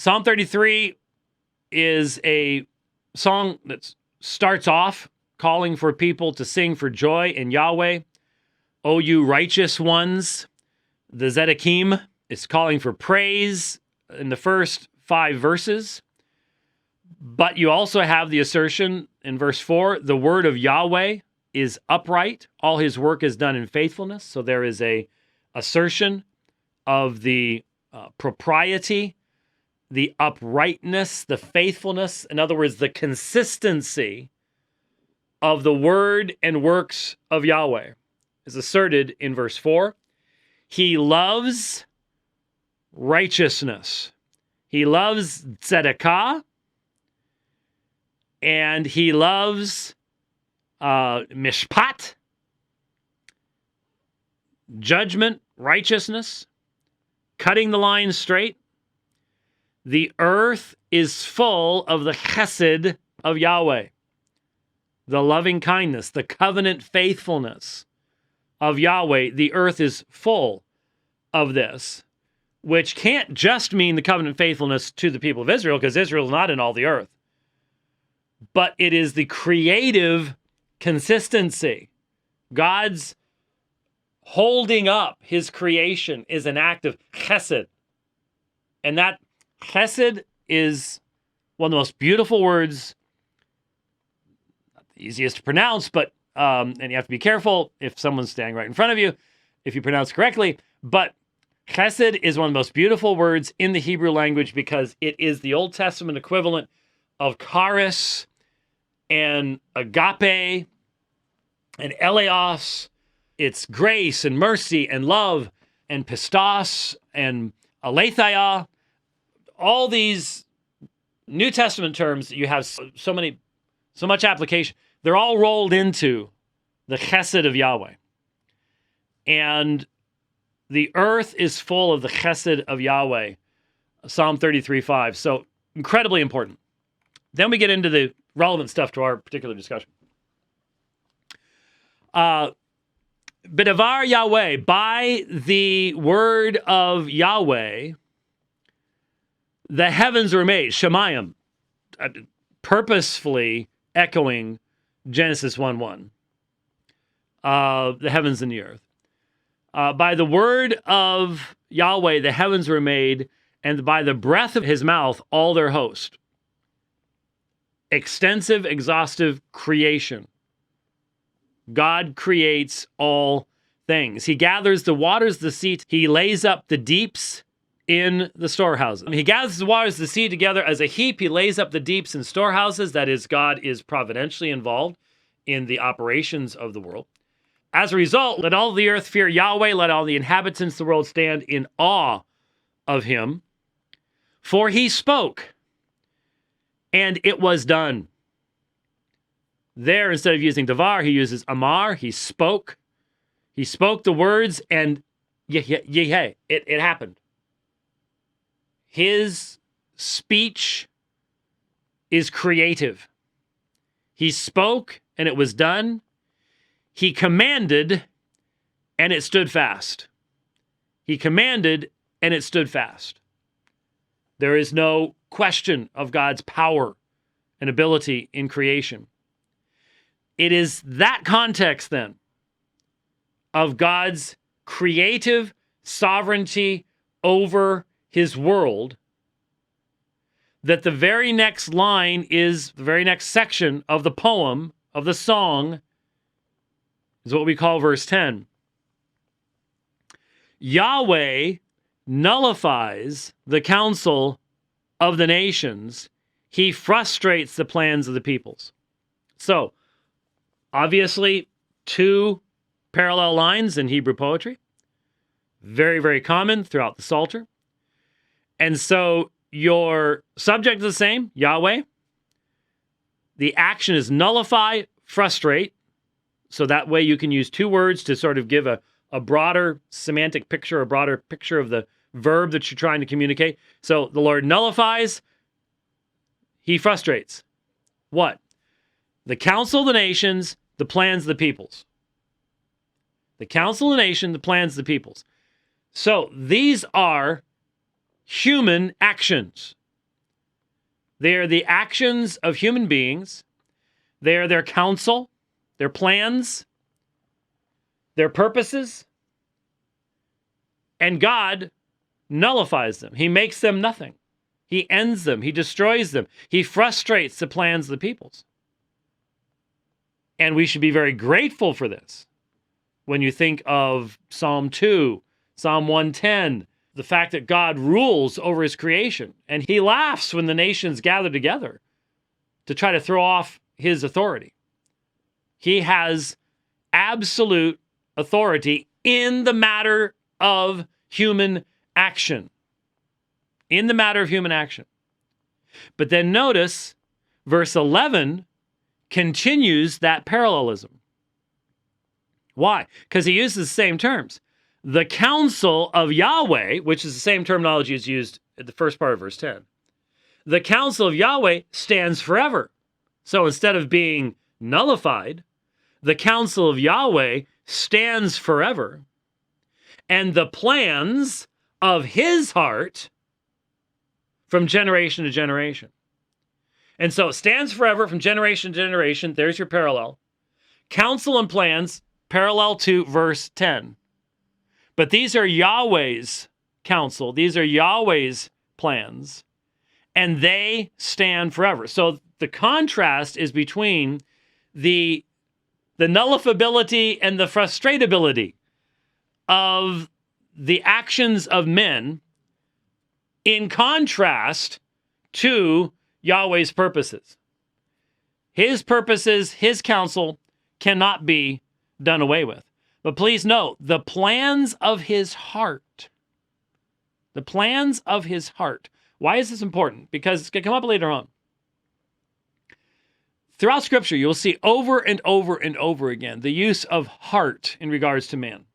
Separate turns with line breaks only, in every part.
Psalm 33 is a song that starts off calling for people to sing for joy in Yahweh. O you righteous ones. The Zedekim is calling for praise in the first 5 verses. But you also have the assertion in verse 4, the word of Yahweh is upright. All his work is done in faithfulness. So there is a assertion of the propriety, the uprightness, the faithfulness. In other words, the consistency of the word and works of Yahweh is asserted in verse 4. He loves righteousness. He loves tzedakah, and he loves mishpat, judgment, righteousness, cutting the line straight. The earth is full of the chesed of Yahweh, the loving kindness, the covenant faithfulness of Yahweh. The earth is full of this, which can't just mean the covenant faithfulness to the people of Israel, because Israel is not in all the earth, but it is the creative consistency. God's holding up his creation is an act of chesed. And that chesed is one of the most beautiful words, not the easiest to pronounce, but and you have to be careful if someone's standing right in front of you, if you pronounce correctly. But chesed is one of the most beautiful words in the Hebrew language because it is the Old Testament equivalent of charis and agape and eleos. It's grace and mercy and love and pistos and aletheia. All these New Testament terms that you have so much application, they're all rolled into the chesed of Yahweh. And the earth is full of the chesed of Yahweh, Psalm 33:5. So incredibly important. Then we get into the relevant stuff to our particular discussion. B'davar Yahweh, by the word of Yahweh, the heavens were made, Shemayim, purposefully echoing Genesis 1:1, the heavens and the earth. By the word of Yahweh, the heavens were made, and by the breath of his mouth, all their host. Extensive, exhaustive creation. God creates all things. He gathers the waters of the sea. He lays up the deeps in the storehouses. He gathers the waters of the sea together as a heap. He lays up the deeps in storehouses. That is, God is providentially involved in the operations of the world. As a result, let all the earth fear Yahweh. Let all the inhabitants of the world stand in awe of him. For he spoke, and it was done. There, instead of using davar, he uses amar. He spoke. He spoke the words, and it happened. His speech is creative. He spoke, and it was done. He commanded, and it stood fast. He commanded, and it stood fast. There is no question of God's power and ability in creation. It is that context, then, of God's creative sovereignty over his world that the very next line is, the very next section of the poem, of the song, is what we call verse 10. Yahweh nullifies the counsel of the nations. He frustrates the plans of the peoples. So, obviously, 2 parallel lines in Hebrew poetry. Very, very common throughout the Psalter. And so your subject is the same, Yahweh. The action is nullify, frustrate. So that way you can use 2 words to sort of give a broader semantic picture, a broader picture of the verb that you're trying to communicate. So the Lord nullifies, he frustrates. What? The counsel of the nations, the plans of the peoples. The counsel of the nation, the plans of the peoples. So these are human actions. They are the actions of human beings. They are their counsel, their plans, their purposes. And God nullifies them. He makes them nothing. He ends them. He destroys them. He frustrates the plans of the peoples. And we should be very grateful for this. When you think of Psalm 2, Psalm 110, the fact that God rules over his creation, and he laughs when the nations gather together to try to throw off his authority. He has absolute authority in the matter of human action. In the matter of human action. But then notice, verse 11 continues that parallelism. Why? Because he uses the same terms. The counsel of Yahweh, which is the same terminology as used at the first part of verse 10. The counsel of Yahweh stands forever. So instead of being nullified, the counsel of Yahweh stands forever. And the plans of his heart from generation to generation. And so it stands forever from generation to generation. There's your parallel. Counsel and plans, parallel to verse 10. But these are Yahweh's counsel. These are Yahweh's plans. And they stand forever. So the contrast is between the nullifiability and the frustratability of the actions of men in contrast to Yahweh's purposes. His purposes, his counsel cannot be done away with. But please note, the plans of his heart. The plans of his heart. Why is this important? Because it's going to come up later on. Throughout Scripture, you'll see over and over and over again the use of heart in regards to man.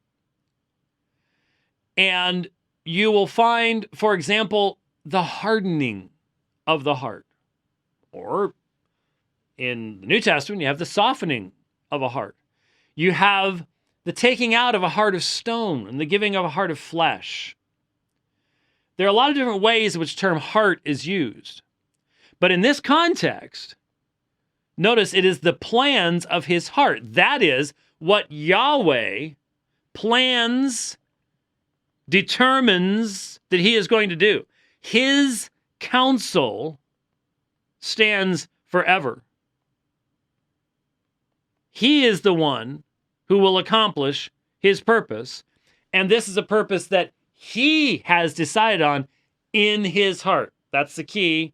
And you will find, for example, the hardening of the heart. Or in the New Testament, you have the softening of a heart. You have the taking out of a heart of stone and the giving of a heart of flesh. There are a lot of different ways in which the term heart is used. But in this context, notice it is the plans of his heart. That is what Yahweh plans, determines that he is going to do. His counsel stands forever. He is the one who will accomplish his purpose. And this is a purpose that he has decided on in his heart. That's the key,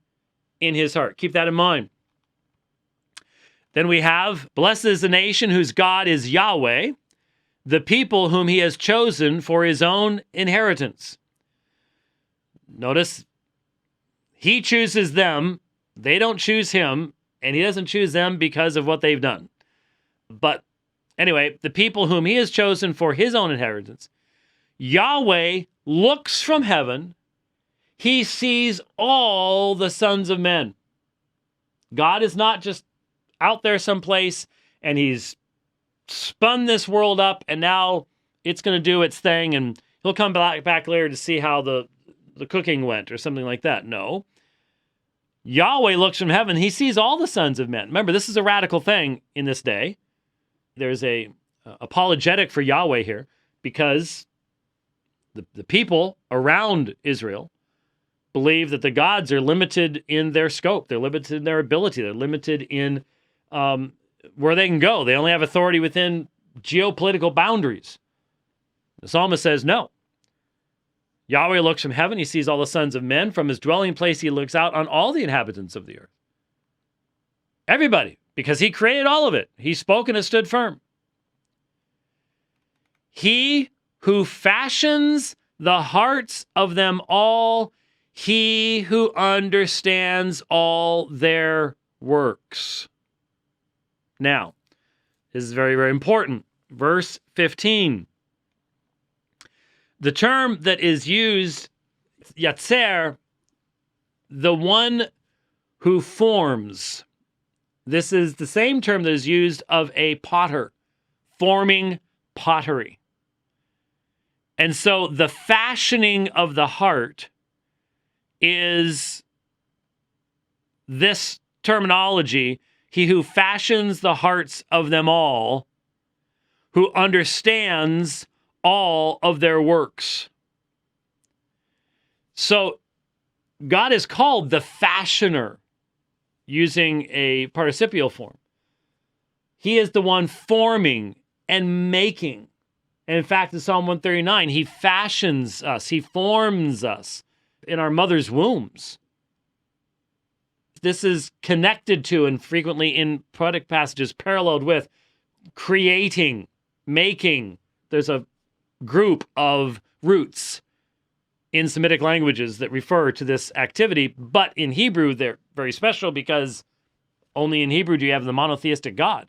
in his heart. Keep that in mind. Then we have, blessed is the nation whose God is Yahweh, the people whom he has chosen for his own inheritance. Notice, he chooses them. They don't choose him, and he doesn't choose them because of what they've done. But anyway, the people whom he has chosen for his own inheritance, Yahweh looks from heaven. He sees all the sons of men. God is not just out there someplace and he's spun this world up and now it's going to do its thing and he'll come back later to see how the cooking went or something like that. No. Yahweh looks from heaven. He sees all the sons of men. Remember, this is a radical thing in this day. There's a apologetic for Yahweh here because the people around Israel believe that the gods are limited in their scope. They're limited in their ability. They're limited in where they can go. They only have authority within geopolitical boundaries. The psalmist says, no. Yahweh looks from heaven. He sees all the sons of men. From his dwelling place, he looks out on all the inhabitants of the earth. Everybody, because he created all of it. He spoke and it stood firm. He who fashions the hearts of them all, he who understands all their works. Now, this is very, very important. Verse 15. The term that is used, yatzer, the one who forms. This is the same term that is used of a potter, forming pottery. And so the fashioning of the heart is this terminology, he who fashions the hearts of them all, who understands all of their works. So God is called the fashioner, using a participial form. He is the one forming and making. And in fact, in Psalm 139, he fashions us, he forms us in our mother's wombs. This is connected to, and frequently in poetic passages paralleled with, creating, making. There's a group of roots in Semitic languages that refer to this activity, but in Hebrew, they're very special because only in Hebrew do you have the monotheistic God,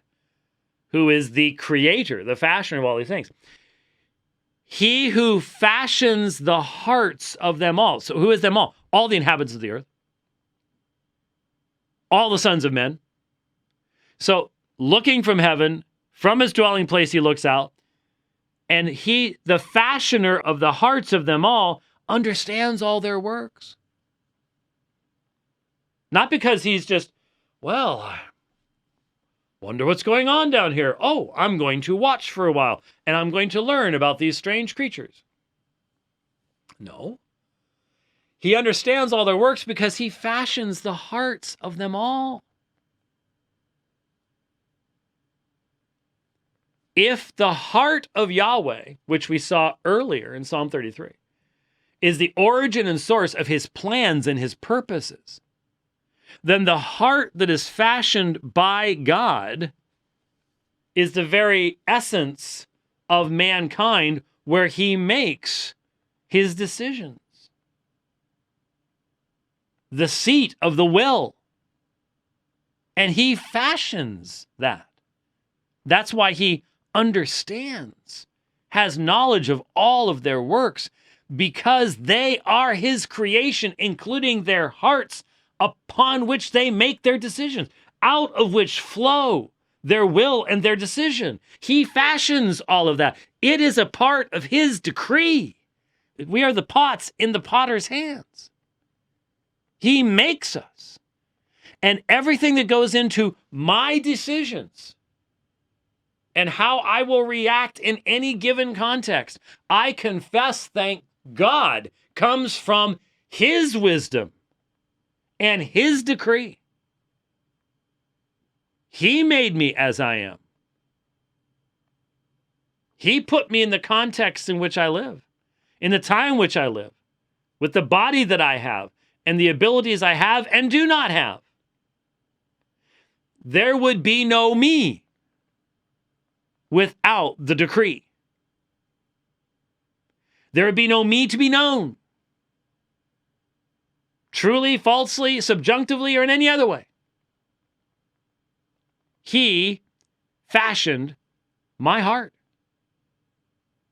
who is the creator, the fashioner of all these things. He who fashions the hearts of them all. So who is them all? All the inhabitants of the earth. All the sons of men. So looking from heaven, from his dwelling place he looks out, and he, the fashioner of the hearts of them all, understands all their works. Not because he's just, well, I wonder what's going on down here. Oh, I'm going to watch for a while, and I'm going to learn about these strange creatures. No. He understands all their works because he fashions the hearts of them all. If the heart of Yahweh, which we saw earlier in Psalm 33, is the origin and source of his plans and his purposes, then the heart that is fashioned by God is the very essence of mankind, where he makes his decisions. The seat of the will. And he fashions that. That's why he understands, has knowledge of all of their works, because they are his creation, including their hearts, upon which they make their decisions, out of which flow their will and their decision. He fashions all of that. It is a part of his decree. We are the pots in the potter's hands. He makes us. And everything that goes into my decisions and how I will react in any given context, I confess, thank God, comes from his wisdom and his decree. He made me as I am. He put me in the context in which I live, in the time which I live, with the body that I have, and the abilities I have and do not have. There would be no me without the decree. There would be no me to be known, truly, falsely, subjunctively, or in any other way. He fashioned my heart,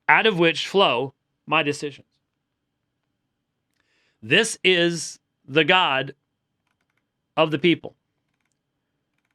out of which flow my decisions. This is the God of the people.